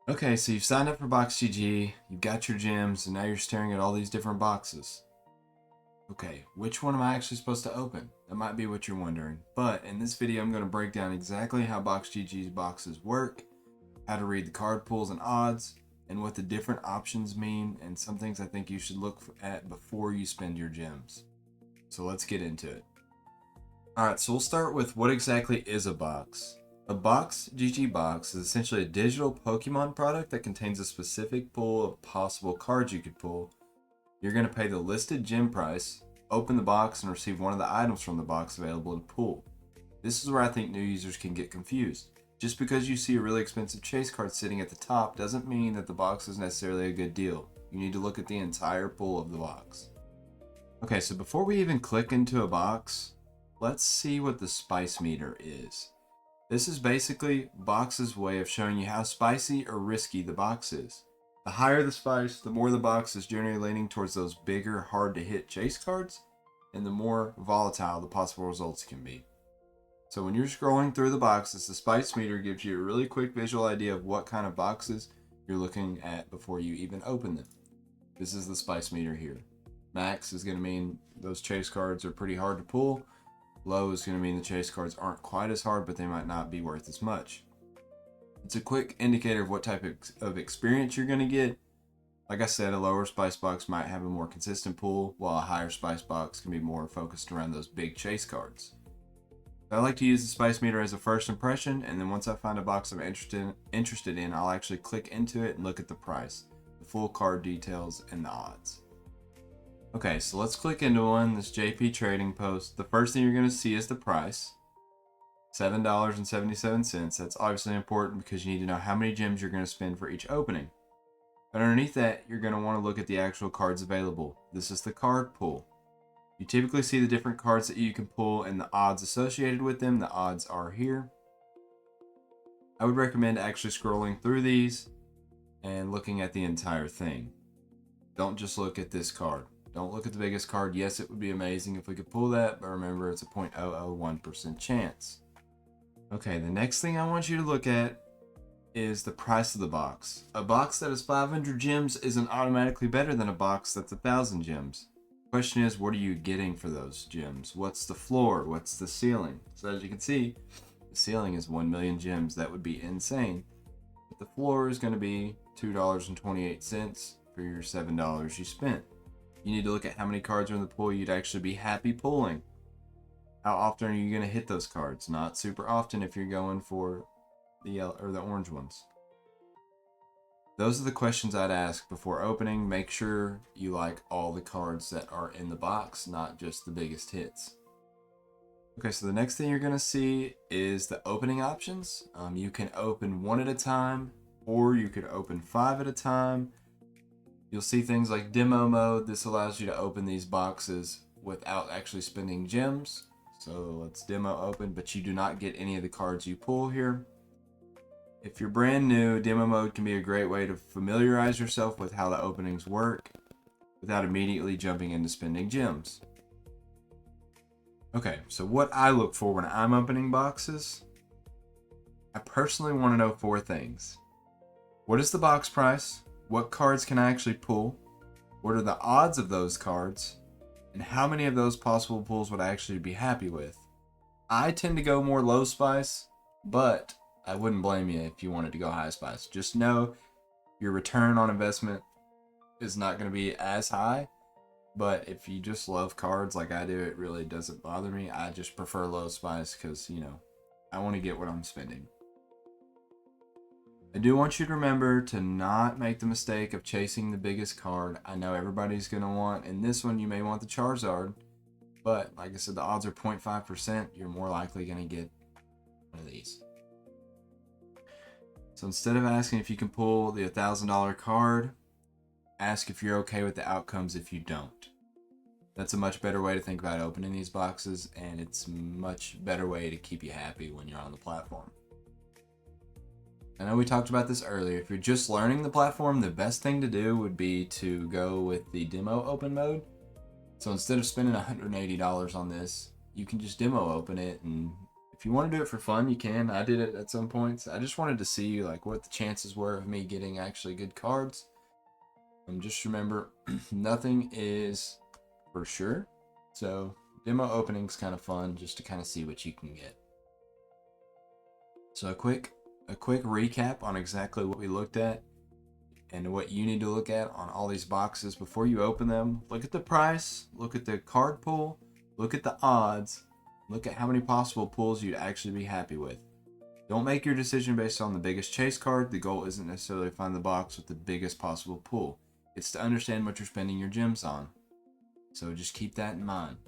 Okay, so you've signed up for BoxGG, you've got your gems, and now you're staring at all these different boxes. Okay, which one am I actually supposed to open? That might be what you're wondering. But in this video, I'm going to break down exactly how BoxGG's boxes work, how to read the card pools and odds, and what the different options mean, and some things I think you should look at before you spend your gems. So let's get into it. Alright, so we'll start with what exactly is a box. A BoxGG box is essentially a digital Pokemon product that contains a specific pool of possible cards you could pull. You're going to pay the listed gem price, open the box, and receive one of the items from the box available to pull. This is where I think new users can get confused. Just because you see a really expensive chase card sitting at the top doesn't mean that the box is necessarily a good deal. You need to look at the entire pool of the box. Okay, so before we even click into a box, let's see what the spice meter is. This is basically Box's way of showing you how spicy or risky the box is. The higher the spice, the more the box is generally leaning towards those bigger, hard to hit chase cards, and the more volatile the possible results can be. So when you're scrolling through the boxes, the spice meter gives you a really quick visual idea of what kind of boxes you're looking at before you even open them. This is the spice meter here. Max is going to mean those chase cards are pretty hard to pull. Low is going to mean the chase cards aren't quite as hard, but they might not be worth as much. It's a quick indicator of what type of experience you're going to get. Like I said, a lower spice box might have a more consistent pull, while a higher spice box can be more focused around those big chase cards. I like to use the spice meter as a first impression, and then once I find a box I'm interested in, I'll actually click into it and look at the price, the full card details, and the odds. Okay, so let's click into one, this JP Trading Post. The first thing you're going to see is the price, $7.77. That's obviously important because you need to know how many gems you're going to spend for each opening. But underneath that, you're going to want to look at the actual cards available. This is the card pool. You typically see the different cards that you can pull and the odds associated with them. The odds are here. I would recommend actually scrolling through these and looking at the entire thing. Don't just look at this card. Don't look at the biggest card. Yes, it would be amazing if we could pull that, but remember it's a 0.001% chance. Okay, the next thing I want you to look at is the price of the box. A box that is 500 gems isn't automatically better than a box that's 1,000 gems. The question is, what are you getting for those gems? What's the floor? What's the ceiling? So as you can see, the ceiling is 1 million gems. That would be insane. But the floor is going to be $2.28 for your $7 you spent. You need to look at how many cards are in the pool you'd actually be happy pulling. How often are you going to hit those cards? Not super often if you're going for the yellow or the orange ones. Those are the questions I'd ask before opening. Make sure you like all the cards that are in the box, not just the biggest hits. Okay, so the next thing you're going to see is the opening options. You can open one at a time, or you could open 5 at a time. You'll see things like demo mode. This allows you to open these boxes without actually spending gems. So let's demo open, but you do not get any of the cards you pull here. If you're brand new, demo mode can be a great way to familiarize yourself with how the openings work without immediately jumping into spending gems. Okay, so what I look for when I'm opening boxes, I personally want to know 4 things. What is the box price? What cards can I actually pull? What are the odds of those cards? And how many of those possible pulls would I actually be happy with? I tend to go more low spice, but I wouldn't blame you if you wanted to go high spice. Just know your return on investment is not going to be as high, but if you just love cards like I do, it really doesn't bother me. I just prefer low spice because, I want to get what I'm spending. I do want you to remember to not make the mistake of chasing the biggest card. I know everybody's going to want, in this one you may want the Charizard, but like I said, the odds are 0.5%. You're more likely going to get one of these. So instead of asking if you can pull the $1,000 card, ask if you're okay with the outcomes if you don't. That's a much better way to think about opening these boxes, and it's a much better way to keep you happy when you're on the platform. I know we talked about this earlier. If you're just learning the platform, the best thing to do would be to go with the demo open mode. So instead of spending $180 on this, you can just demo open it, and If you want to do it for fun, you can. I did it at some points. I just wanted to see like what the chances were of me getting actually good cards. Just remember, nothing is for sure. So demo opening's kind of fun just to kind of see what you can get. So a quick recap on exactly what we looked at and what you need to look at on all these boxes before you open them. Look at the price, look at the card pool, look at the odds, look at how many possible pulls you'd actually be happy with. Don't make your decision based on the biggest chase card. The goal isn't necessarily to find the box with the biggest possible pull. It's to understand what you're spending your gems on. So just keep that in mind.